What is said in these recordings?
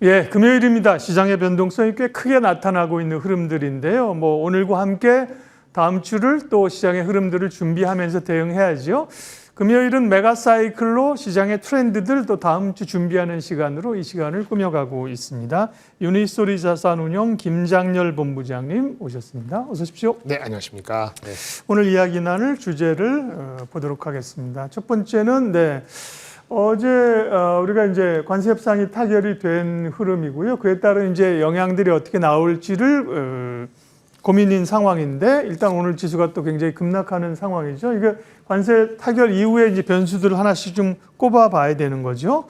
예, 금요일입니다. 시장의 변동성이 꽤 크게 나타나고 있는 흐름들인데요. 오늘과 함께 다음 주를 또 시장의 흐름들을 준비하면서 대응해야죠. 금요일은 메가사이클로 시장의 트렌드들 또 다음 주 준비하는 시간으로 이 시간을 꾸며가고 있습니다. 유니스토리 자산운용 김장렬 본부장님 오셨습니다. 어서 오십시오. 네, 안녕하십니까. 네. 오늘 이야기 나눌 주제를 보도록 하겠습니다. 첫 번째는 어제 우리가 이제 관세 협상이 타결이 된 흐름이고요. 그에 따른 이제 영향들이 어떻게 나올지를 고민인 상황인데 일단 오늘 지수가 또 굉장히 급락하는 상황이죠. 이게 관세 타결 이후에 이제 변수들을 하나씩 좀 꼽아봐야 되는 거죠.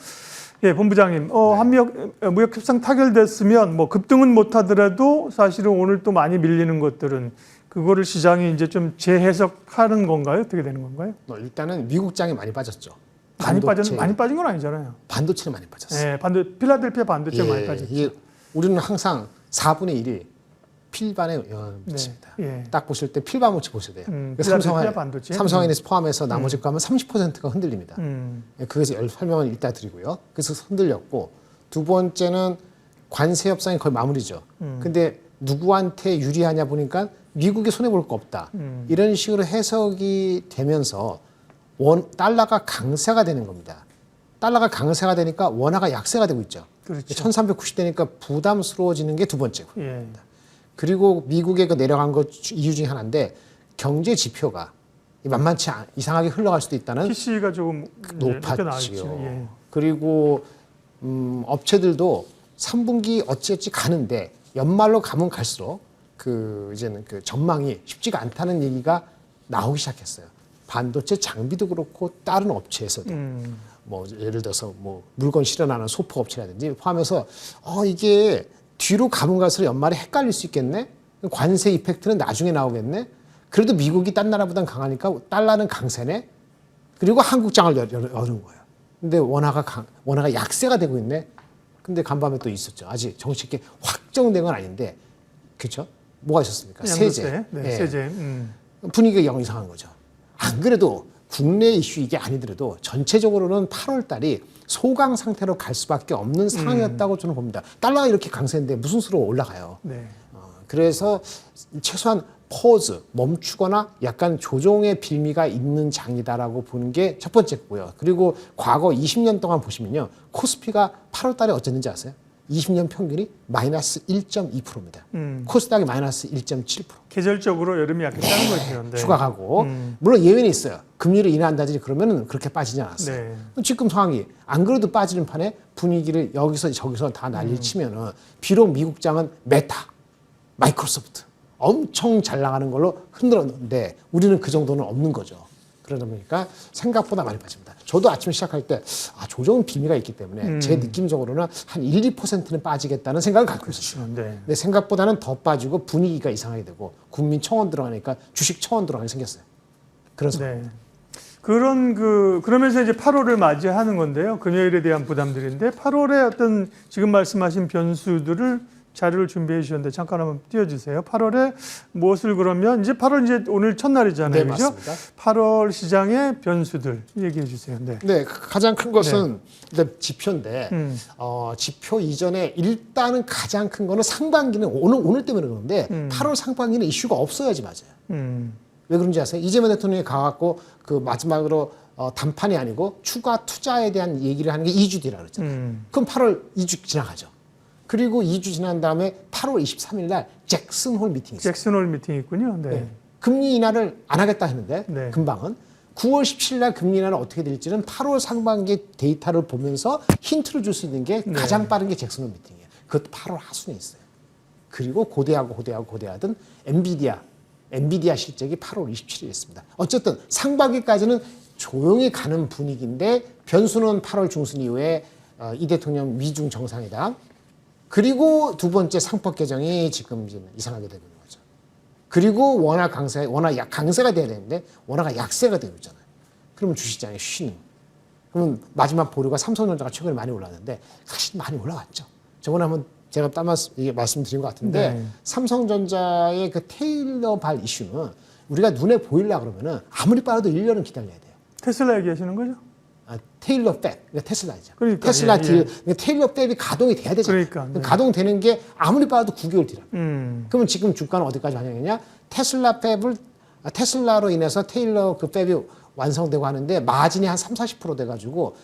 예, 본부장님, 무역 협상 타결됐으면 급등은 못하더라도 사실은 오늘 또 많이 밀리는 것들은 그거를 시장이 이제 좀 재해석하는 건가요? 어떻게 되는 건가요? 일단은 미국장이 많이 빠졌죠. 많이 빠진 건 아니잖아요. 반도체는 많이 빠졌어요. 네, 필라델피아 반도체 많이 빠졌죠. 이게 우리는 항상 4분의 1이 필반에 묻힙니다. 네, 딱 보실 때 필반 모치 보셔야 돼요. 삼성하이닉스 포함해서 나머지 거 하면 30%가 흔들립니다. 그것을 설명을 일단 드리고요. 그래서 흔들렸고 두 번째는 관세 협상이 거의 마무리죠. 근데 누구한테 유리하냐 보니까 미국이 손해볼 거 없다. 이런 식으로 해석이 되면서 달러가 강세가 되는 겁니다. 달러가 강세가 되니까 원화가 약세가 되고 있죠. 그렇죠. 1390되니까 부담스러워지는 게 두 번째고. 예. 그리고 미국의 그 내려간 것 이유 중에 하나인데 경제 지표가 만만치 이상하게 흘러갈 수도 있다는 PC가 조금 높았지요. 예. 그리고 업체들도 3분기 어찌어찌 가는데 연말로 가면 갈수록 이제는 전망이 쉽지가 않다는 얘기가 나오기 시작했어요. 반도체 장비도 그렇고 다른 업체에서도 예를 들어서 물건 실현하는 소프 업체라든지 포함해서 이게 뒤로 가면 갈수록 연말에 헷갈릴 수 있겠네. 관세 이펙트는 나중에 나오겠네. 그래도 미국이 딴 나라보단 강하니까 달러는 강세네. 그리고 한국장을 여는 거예요. 근데 원화가 약세가 되고 있네. 근데 간밤에 또 있었죠. 아직 정식 있게 확정된 건 아닌데, 그렇죠? 뭐가 있었습니까? 세제. 네, 세제. 분위기가 영 이상한 거죠. 안 그래도 국내 이슈 이게 아니더라도 전체적으로는 8월 달이 소강 상태로 갈 수밖에 없는 상황이었다고 저는 봅니다. 달러가 이렇게 강세인데 무슨 수로 올라가요. 네. 그래서 최소한 퍼즈, 멈추거나 약간 조정의 빌미가 있는 장이다라고 보는 게 첫 번째고요. 그리고 과거 20년 동안 보시면요. 코스피가 8월 달에 어쨌는지 아세요? 20년 평균이 마이너스 1.2%입니다. 코스닥이 마이너스 1.7%. 계절적으로 여름이 약간 작은 거죠. 네. 휴가가고 물론 예외는 있어요. 금리를 인하한다든지 그러면은 그렇게 빠지지 않았어요. 네. 지금 상황이 안 그래도 빠지는 판에 분위기를 여기서 저기서 다 난리를 치면은 비록 미국장은 메타, 마이크로소프트 엄청 잘 나가는 걸로 흔들었는데 우리는 그 정도는 없는 거죠. 그러다 보니까 생각보다 많이 빠집니다. 저도 아침 시작할 때 조정은 빌미가 있기 때문에 제 느낌적으로는 한 1, 2%는 빠지겠다는 생각을 갖고 있었어요. 네. 근데 생각보다는 더 빠지고 분위기가 이상하게 되고 국민청원 들어가니까 주식청원 들어가게 생겼어요. 그래서 네. 그러면서 이제 8월을 맞이하는 건데요. 금요일에 대한 부담들인데 8월에 어떤 지금 말씀하신 변수들을 자료를 준비해 주셨는데 잠깐 한번 띄워주세요. 8월에 무엇을 그러면 이제 8월 이제 오늘 첫날이잖아요. 네, 그죠? 맞습니다. 8월 시장의 변수들 얘기해 주세요. 네. 네, 가장 큰 것은 일단 지표인데 지표 이전에 일단은 가장 큰 거는 상반기는 오늘 때문에 그러는데 8월 상반기는 이슈가 없어야지 맞아요. 왜 그런지 아세요? 이재명 대통령이 가갖고 마지막으로 단판이 아니고 추가 투자에 대한 얘기를 하는 게 2주 뒤라 그랬잖아요. 그럼 8월 2주 지나가죠. 그리고 2주 지난 다음에 8월 23일 날 잭슨홀 미팅이 있어요. 잭슨홀 미팅이 있군요. 네. 네. 금리 인하를 안 하겠다 했는데 네. 금방은 9월 17일 날 금리 인하는 어떻게 될지는 8월 상반기 데이터를 보면서 힌트를 줄 수 있는 게 가장 빠른 게 잭슨홀 미팅이에요. 그것도 8월 하순에 있어요. 그리고 고대하든 엔비디아 실적이 8월 27일에 있습니다. 어쨌든 상반기까지는 조용히 가는 분위기인데 변수는 8월 중순 이후에 이 대통령 미중 정상회담 그리고 두 번째 상법 개정이 지금 이상하게 되고 있는 거죠. 그리고 원화 강세가 돼야 되는데 원화가 약세가 되고 있잖아요. 그러면 주식시장이 쉬는. 그러면 마지막 보류가 삼성전자가 최근에 많이 올랐는데 사실 많이 올라갔죠. 저번에 한번 제가 말씀드린 것 같은데 네. 삼성전자의 그 테일러 발 이슈는 우리가 눈에 보이려고 그러면은 아무리 빨라도 1년은 기다려야 돼요. 테슬라 얘기하시는 거죠? 테일러 팹, 그러니까 테슬라죠. 그러니까, 테슬라 예, 딜, 그러니까 테일러 팹이 가동이 돼야 되잖아요. 그러니까, 네. 가동되는 게 아무리 봐도 9개월 뒤랍니다. 그러면 지금 주가는 어디까지 반영했냐? 테슬라로 인해서 테일러 그 팹이 완성되고 하는데 마진이 한 30-40% 돼가지고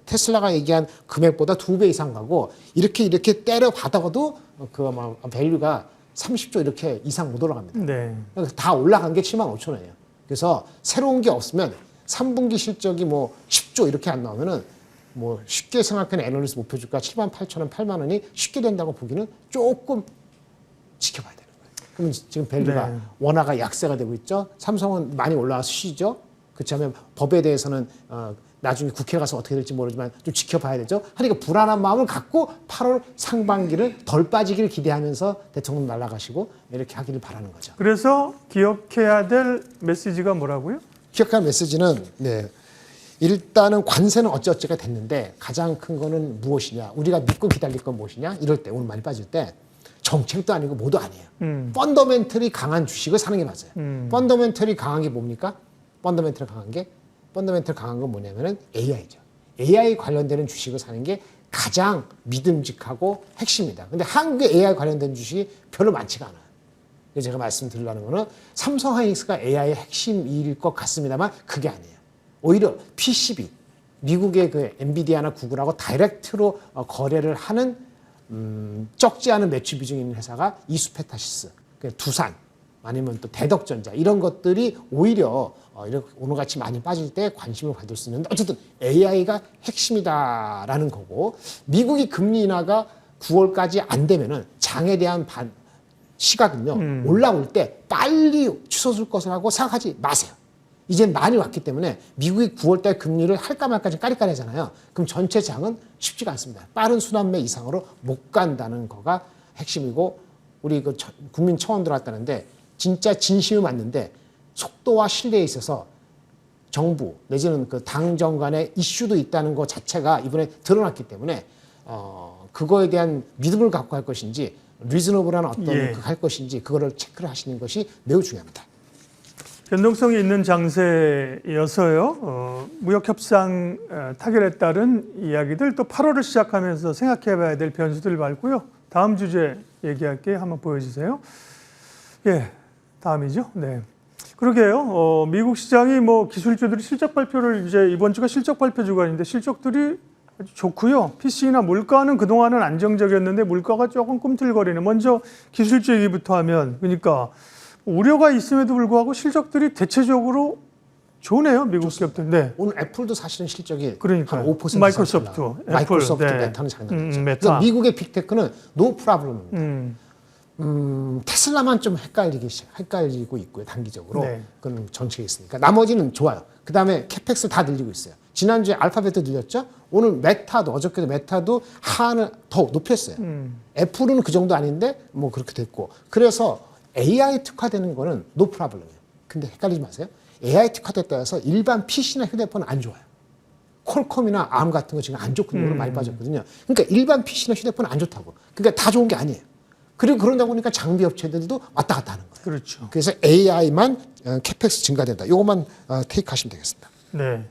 테슬라가 얘기한 금액보다 2배 이상 가고 이렇게 때려 받아도 그 밸류가 30조 이렇게 이상 못 올라갑니다. 네. 그러니까 다 올라간 게 75,000원이에요. 그래서 새로운 게 없으면 3분기 실적이 뭐 10조 이렇게 안 나오면은 뭐 쉽게 생각하는 애널리스트 목표 주가 78,000원, 8만 원이 쉽게 된다고 보기는 조금 지켜봐야 되는 거예요. 그럼 지금 밸류가 네. 원화가 약세가 되고 있죠. 삼성은 많이 올라와서 쉬죠. 그렇다면 법에 대해서는 나중에 국회 가서 어떻게 될지 모르지만 좀 지켜봐야 되죠. 그러니까 불안한 마음을 갖고 8월 상반기를 덜 빠지기를 기대하면서 대통령 날아가시고 이렇게 하기를 바라는 거죠. 그래서 기억해야 될 메시지가 뭐라고요? 기억할 메시지는 일단은 관세는 어찌어찌가 됐는데 가장 큰 거는 무엇이냐. 우리가 믿고 기다릴 건 무엇이냐. 이럴 때 오늘 많이 빠질 때 정책도 아니고 뭐도 아니에요. 펀더멘털이 강한 주식을 사는 게 맞아요. 펀더멘털이 강한 게 뭡니까? 펀더멘털 강한 건 뭐냐면은 AI죠. AI 관련되는 주식을 사는 게 가장 믿음직하고 핵심입니다. 근데 한국에 AI 관련된 주식이 별로 많지가 않아요. 그래서 제가 말씀드리려는 거는 삼성하이닉스가 AI의 핵심일 것 같습니다만 그게 아니에요. 오히려 PCB, 미국의 그 엔비디아나 구글하고 다이렉트로 거래를 하는 적지 않은 매출 비중이 있는 회사가 이수페타시스, 두산, 아니면 또 대덕전자 이런 것들이 오히려 이렇게 오늘같이 많이 빠질 때 관심을 받을 수 있는데 어쨌든 AI가 핵심이다라는 거고 미국이 금리 인하가 9월까지 안 되면은 장에 대한 시각은요 올라올 때 빨리 치솟을 것이라고 생각하지 마세요. 이제 많이 왔기 때문에 미국이 9월달 금리를 할까 말까 좀 까리까리하잖아요. 그럼 전체 장은 쉽지가 않습니다. 빠른 순환매 이상으로 못 간다는 거가 핵심이고 우리 그 국민 청원 들어왔다는데 진짜 진심이 맞는데 속도와 신뢰에 있어서 정부 내지는 그 당정 간의 이슈도 있다는 것 자체가 이번에 드러났기 때문에 그거에 대한 믿음을 갖고 할 것인지 리즈너블한 어떤 할 것인지 그거를 체크를 하시는 것이 매우 중요합니다. 변동성이 있는 장세여서요. 무역협상 타결에 따른 이야기들 또 8월을 시작하면서 생각해봐야 될 변수들을 밟고요. 다음 주제 얘기할게요. 한번 보여주세요. 예, 다음이죠. 네. 그러게요. 미국 시장이 뭐 기술주들이 실적 발표를 이제 이번 주가 실적 발표 주간인데 실적들이 아주 좋고요. PC나 물가는 그동안은 안정적이었는데 물가가 조금 꿈틀거리는. 먼저 기술주 얘기부터 하면 그러니까 우려가 있음에도 불구하고 실적들이 대체적으로 좋네요. 미국 기업들. 네. 오늘 애플도 사실은 실적이 그러니까요. 한 5% 마이크로소프트, 마이크로소프트, 애플, 네. 메타는 잘 나갔죠. 메타. 그러니까 미국의 빅테크는 노 프로블럼입니다. 테슬라만 좀 헷갈리고 있고요. 단기적으로. 네. 그건 정책이 있으니까. 나머지는 좋아요. 그 다음에 캐펙스 다 늘리고 있어요. 지난주에 알파벳도 늘렸죠. 오늘 메타도 어저께도 메타도 한을 더 높였어요. 애플은 그 정도 아닌데 뭐 그렇게 됐고. 그래서 AI 특화되는 거는 노 프로블럼이에요. 근데 헷갈리지 마세요. AI 특화됐다 해서 일반 PC나 휴대폰은 안 좋아요. 퀄컴이나 암 같은 거 지금 안 좋거든요. 오늘 많이 빠졌거든요. 그러니까 일반 PC나 휴대폰은 안 좋다고. 그러니까 다 좋은 게 아니에요. 그리고 그러다 보니까 장비 업체들도 왔다 갔다 하는 거예요. 그렇죠. 그래서 AI만 캐펙스 증가된다. 이것만 테이크하시면 되겠습니다. 네.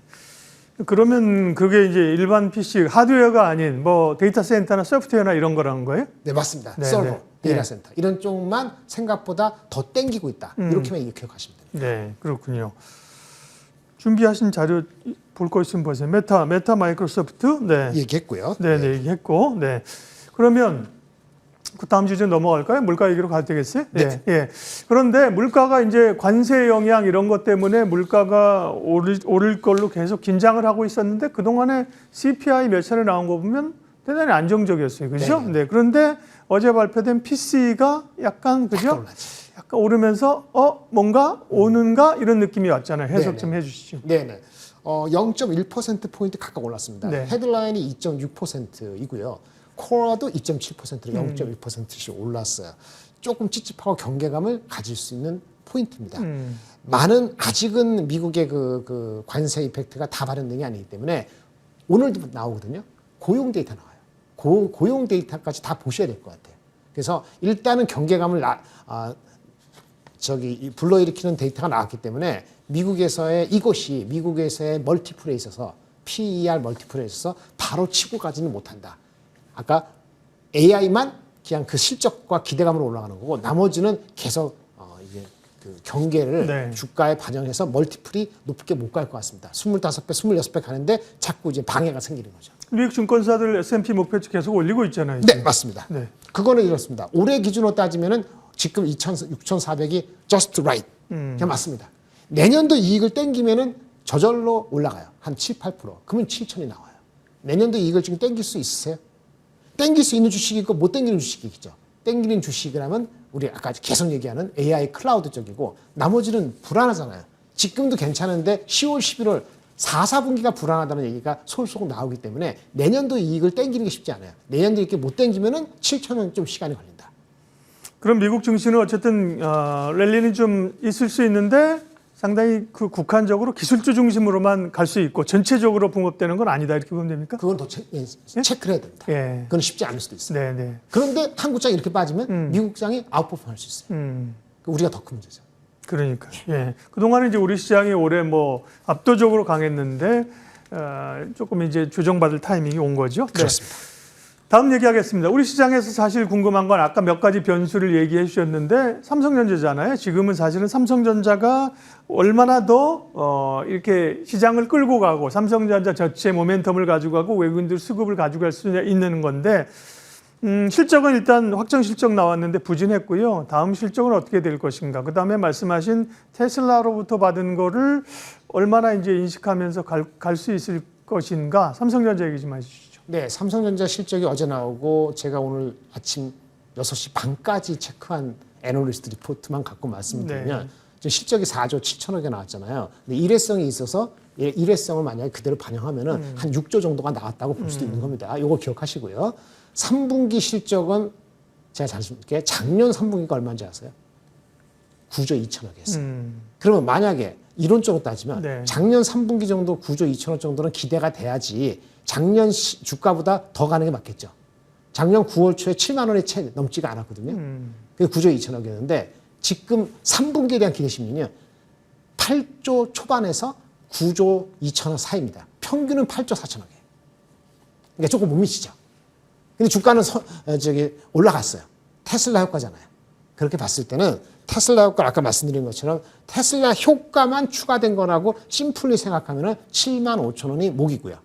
그러면 그게 이제 일반 PC 하드웨어가 아닌 뭐 데이터 센터나 소프트웨어나 이런 거라는 거예요? 네, 맞습니다. 네, 서버, 네. 데이터 센터 이런 쪽만 생각보다 더 땡기고 있다. 이렇게만 기억하시면 됩니다. 네, 그렇군요. 준비하신 자료 볼 거 있으면 보세요. 메타 마이크로소프트. 네. 얘기했고요. 네, 네, 얘기했고. 네. 그러면 그 다음 주제 넘어갈까요? 물가 얘기로 가도 되겠어요? 네. 예. 그런데 물가가 이제 관세 영향 이런 것 때문에 물가가 오를 걸로 계속 긴장을 하고 있었는데 그동안에 CPI 몇 차례 나온 거 보면 대단히 안정적이었어요. 그죠? 네. 네. 그런데 어제 발표된 PC가 약간 그죠? 약간 오르면서 뭔가 오는가 이런 느낌이 왔잖아요. 해석 네네. 좀 해주시죠. 네네. 0.1%포인트 각각 올랐습니다. 네. 헤드라인이 2.6%이고요. 코어도 2.7%로 0.1%씩 올랐어요. 조금 찝찝하고 경계감을 가질 수 있는 포인트입니다. 아직은 미국의 그 관세 이펙트가 다 발현된 게 아니기 때문에 오늘도 나오거든요. 고용 데이터 나와요. 고용 데이터까지 다 보셔야 될 것 같아요. 그래서 일단은 경계감을 불러일으키는 데이터가 나왔기 때문에 미국에서의 멀티플에 있어서 PER 멀티플에 있어서 바로 치고 가지는 못한다. 아까 AI만 그냥 그 실적과 기대감으로 올라가는 거고 나머지는 계속 이게 그 경계를 네. 주가에 반영해서 멀티플이 높게 못 갈 것 같습니다. 25배, 26배 가는데 자꾸 이제 방해가 생기는 거죠. 미국 증권사들 S&P 목표치 계속 올리고 있잖아요. 네, 맞습니다. 네. 그거는 이렇습니다. 올해 기준으로 따지면은 지금 6,400이 just right. 그냥 맞습니다. 내년도 이익을 땡기면은 저절로 올라가요. 한 7, 8%. 그러면 7천이 나와요. 내년도 이익을 지금 땡길 수 있으세요? 땡길 수 있는 주식이 있고 못 땡기는 주식이 있죠. 땡기는 주식이라면 우리 아까 계속 얘기하는 AI 클라우드 쪽이고 나머지는 불안하잖아요. 지금도 괜찮은데 10월, 11월 4분기가 불안하다는 얘기가 솔솔 나오기 때문에 내년도 이익을 땡기는 게 쉽지 않아요. 내년도 이렇게 못 땡기면은 7천은 좀 시간이 걸린다. 그럼 미국 증시는 어쨌든 랠리는 좀 있을 수 있는데 상당히 그 국한적으로 기술주 중심으로만 갈 수 있고 전체적으로 붕업되는 건 아니다 이렇게 보면 됩니까? 그건 더 체크를 해야 됩니다. 예. 그건 쉽지 않을 수도 있어요. 네, 네. 그런데 한국장이 이렇게 빠지면 미국장이 아웃퍼폼 할 수 있어요. 우리가 더 큰 문제죠. 그러니까. 예. 그동안은 이제 우리 시장이 올해 뭐 압도적으로 강했는데 조금 이제 조정받을 타이밍이 온 거죠. 그렇습니다. 네. 다음 얘기하겠습니다. 우리 시장에서 사실 궁금한 건 아까 몇 가지 변수를 얘기해 주셨는데 삼성전자잖아요. 지금은 사실은 삼성전자가 얼마나 더 이렇게 시장을 끌고 가고 삼성전자 자체 모멘텀을 가지고 가고 외국인들 수급을 가져갈 수 있는 건데 실적은 일단 확정 실적 나왔는데 부진했고요. 다음 실적은 어떻게 될 것인가. 그다음에 말씀하신 테슬라로부터 받은 거를 얼마나 이제 인식하면서 갈 수 있을 것인가. 삼성전자 얘기 좀 해주시죠. 네, 삼성전자 실적이 어제 나오고 제가 오늘 아침 6시 반까지 체크한 애널리스트 리포트만 갖고 말씀드리면 지금 실적이 4조 7천억에 나왔잖아요. 근데 일회성이 있어서 일회성을 만약에 그대로 반영하면은 한 6조 정도가 나왔다고 볼 수도 있는 겁니다. 이거 기억하시고요. 3분기 실적은 제가 잠시만요. 작년 3분기가 얼마인지 아세요? 9조 2천억이었어요. 그러면 만약에 이론적으로 따지면 네. 작년 3분기 정도 9조 2천억 정도는 기대가 돼야지 작년 주가보다 더 가는 게 맞겠죠. 작년 9월 초에 7만 원이 채 넘지가 않았거든요. 그게 9조 2천억이었는데 지금 3분기에 대한 기대 심리는 8조 초반에서 9조 2천억 사이입니다. 평균은 8조 4천억이에요. 그러니까 조금 못 미치죠. 근데 주가는 올라갔어요. 테슬라 효과잖아요. 그렇게 봤을 때는 테슬라 효과 아까 말씀드린 것처럼 테슬라 효과만 추가된 거라고 심플리 생각하면 7만 5천 원이 목이고요.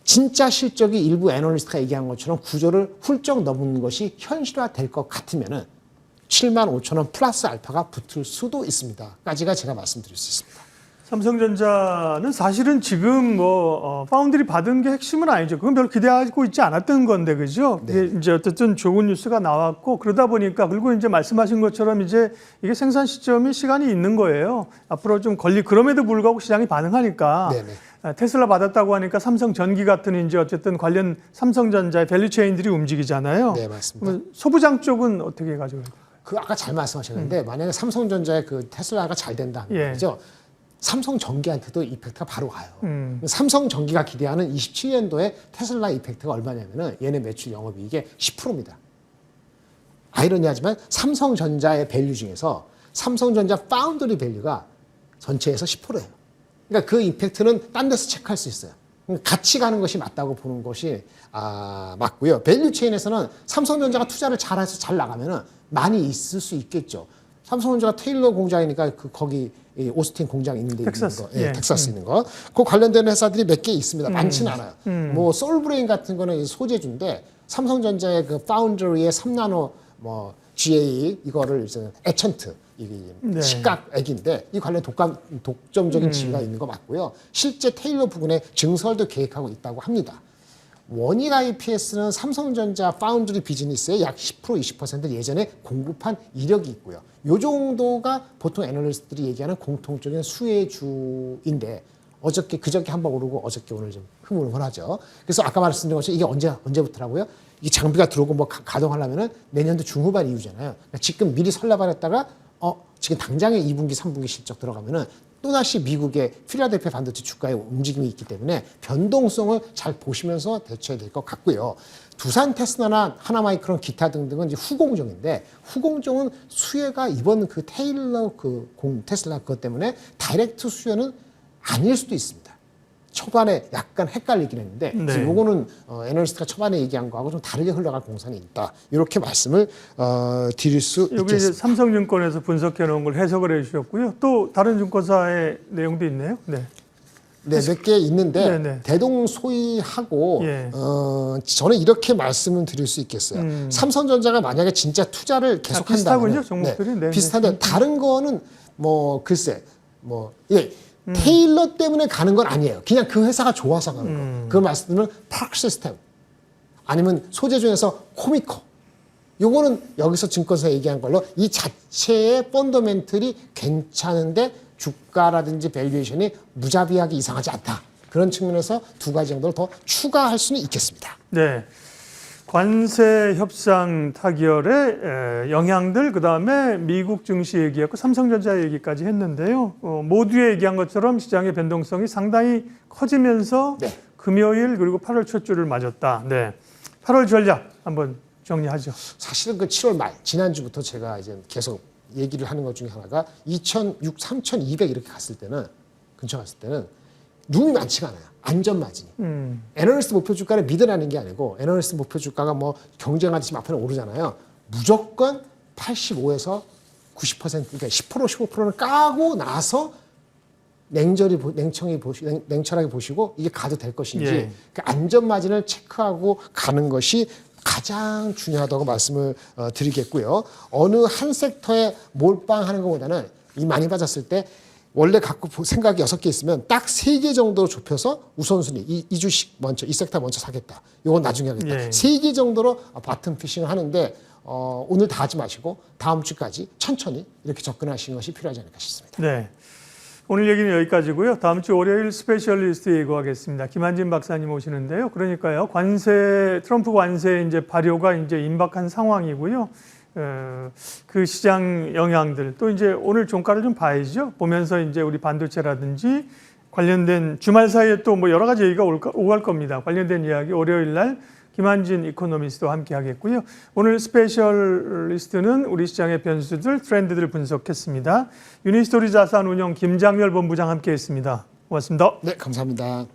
진짜 실적이 일부 애널리스트가 얘기한 것처럼 9조를 훌쩍 넘은 것이 현실화될 것 같으면 7만 5천 원 플러스 알파가 붙을 수도 있습니다. 까지가 제가 말씀드릴 수 있습니다. 삼성전자는 사실은 지금 파운드리 받은 게 핵심은 아니죠. 그건 별로 기대하고 있지 않았던 건데, 그죠? 네. 이제 어쨌든 좋은 뉴스가 나왔고, 그러다 보니까, 그리고 이제 말씀하신 것처럼 이제 이게 생산 시점이 시간이 있는 거예요. 앞으로 좀 그럼에도 불구하고 시장이 반응하니까. 네네. 테슬라 받았다고 하니까 삼성전기 같은 이제 어쨌든 관련 삼성전자의 밸류체인들이 움직이잖아요. 네, 맞습니다. 그러면 소부장 쪽은 어떻게 가져갈까요? 그 아까 잘 말씀하셨는데 만약에 삼성전자의 그 테슬라가 잘 된다 하면 말이죠. 삼성전기한테도 이펙트가 바로 가요. 삼성전기가 기대하는 27년도에 테슬라 이펙트가 얼마냐면은 얘네 매출 영업이익의 10%입니다. 아이러니하지만 삼성전자의 밸류 중에서 삼성전자 파운드리 밸류가 전체에서 10%예요. 그러니까 그 이펙트는 딴 데서 체크할 수 있어요. 같이 가는 것이 맞다고 보는 것이 맞고요. 밸류 체인에서는 삼성전자가 투자를 잘해서 잘 나가면은 많이 있을 수 있겠죠. 삼성전자가 테일러 공장이니까 거기 오스틴 공장 있는데 텍사스. 있는 거, 텍사스 있는 거. 그 관련된 회사들이 몇 개 있습니다. 많지는 않아요. 뭐 솔브레인 같은 거는 소재주인데 삼성전자의 그 파운드리의 3나노 GA 이거를 이제 에천트 식각액인데 이 관련 독점적인 지위가 있는 거 맞고요. 실제 테일러 부근에 증설도 계획하고 있다고 합니다. 원익 IPS는 삼성전자 파운드리 비즈니스의 약 10% 20% 예전에 공급한 이력이 있고요. 이 정도가 보통 애널리스트들이 얘기하는 공통적인 수혜주인데 그저께 한번 오르고 어저께 오늘 좀 흐물흐물하죠. 그래서 아까 말씀드린 것처럼 이게 언제부터라고요? 이 장비가 들어오고 가동하려면은 내년도 중후반 이후잖아요. 그러니까 지금 미리 설레발했다가 지금 당장에 2분기 3분기 실적 들어가면은 또다시 미국의 필라델피아 반도체 주가의 움직임이 있기 때문에 변동성을 잘 보시면서 대처해야 될 것 같고요. 두산 테스라나 하나마이크론 기타 등등은 이제 후공정인데 후공정은 수혜가 이번 그 테일러 테슬라 그것 때문에 다이렉트 수혜는 아닐 수도 있습니다. 초반에 약간 헷갈리긴 했는데 그래서 네. 요거는 애널리스트가 초반에 얘기한 거하고 좀 다르게 흘러갈 공산이 있다. 이렇게 말씀을 드릴 수 여기 있겠습니다. 이제 삼성증권에서 분석해 놓은 걸 해석을 해주셨고요. 또 다른 증권사의 내용도 있네요. 네. 네, 몇 개 있는데 네네. 대동소이하고 예. 저는 이렇게 말씀을 드릴 수 있겠어요. 삼성전자가 만약에 진짜 투자를 계속한다면 비슷하군요, 종목들이. 네, 비슷한데 다른 거는 뭐 글쎄 테일러 때문에 가는 건 아니에요. 그냥 그 회사가 좋아서 가는 거. 그 말씀은 파크 시스템 아니면 소재 중에서 코미코. 요거는 여기서 증권사 얘기한 걸로 이 자체의 펀더멘털이 괜찮은데 주가라든지 밸류에이션이 무자비하게 이상하지 않다. 그런 측면에서 두 가지 정도를 더 추가할 수는 있겠습니다. 네. 관세 협상 타결의 영향들, 그 다음에 미국 증시 얘기했고 삼성전자 얘기까지 했는데요. 모두에 얘기한 것처럼 시장의 변동성이 상당히 커지면서 네. 금요일 그리고 8월 첫 주를 맞았다. 네. 8월 전략 한번 정리하죠. 사실은 그 7월 말 지난주부터 제가 이제 계속 얘기를 하는 것 중에 하나가 2006, 3,200 이렇게 갔을 때는 근처 갔을 때는 룸이 많지가 않아요. 안전 마진이. 애널리스트 목표 주가를 믿으라는 게 아니고 애널리스트 목표 주가가 뭐 경쟁하듯이 앞에 오르잖아요. 무조건 85에서 90% 그러니까 10% 15%를 까고 나서 냉철하게 보시고 이게 가도 될 것인지 예. 그 안전 마진을 체크하고 가는 것이 가장 중요하다고 말씀을 드리겠고요. 어느 한 섹터에 몰빵하는 것보다는 이 많이 빠졌을 때 원래 갖고 생각이 6개 있으면 딱 3개 정도로 좁혀서 우선순위 이 주식 먼저 이 섹터 먼저 사겠다. 이건 나중에 하겠다. 예. 3개 정도로 바텀 피싱을 하는데 오늘 다 하지 마시고 다음 주까지 천천히 이렇게 접근하시는 것이 필요하지 않을까 싶습니다. 네. 오늘 얘기는 여기까지고요. 다음 주 월요일 스페셜리스트 예고하겠습니다. 김한진 박사님 오시는데요. 그러니까요. 트럼프 관세 이제 발효가 이제 임박한 상황이고요. 그 시장 영향들 또 이제 오늘 종가를 좀 봐야죠. 보면서 이제 우리 반도체라든지 관련된 주말 사이에 또 뭐 여러 가지 얘기가 오갈 겁니다. 관련된 이야기 월요일 날 김한진 이코노미스트와 함께 하겠고요. 오늘 스페셜리스트는 우리 시장의 변수들, 트렌드들을 분석했습니다. 유니스토리 자산운용 김장렬 본부장 함께했습니다. 고맙습니다. 네, 감사합니다.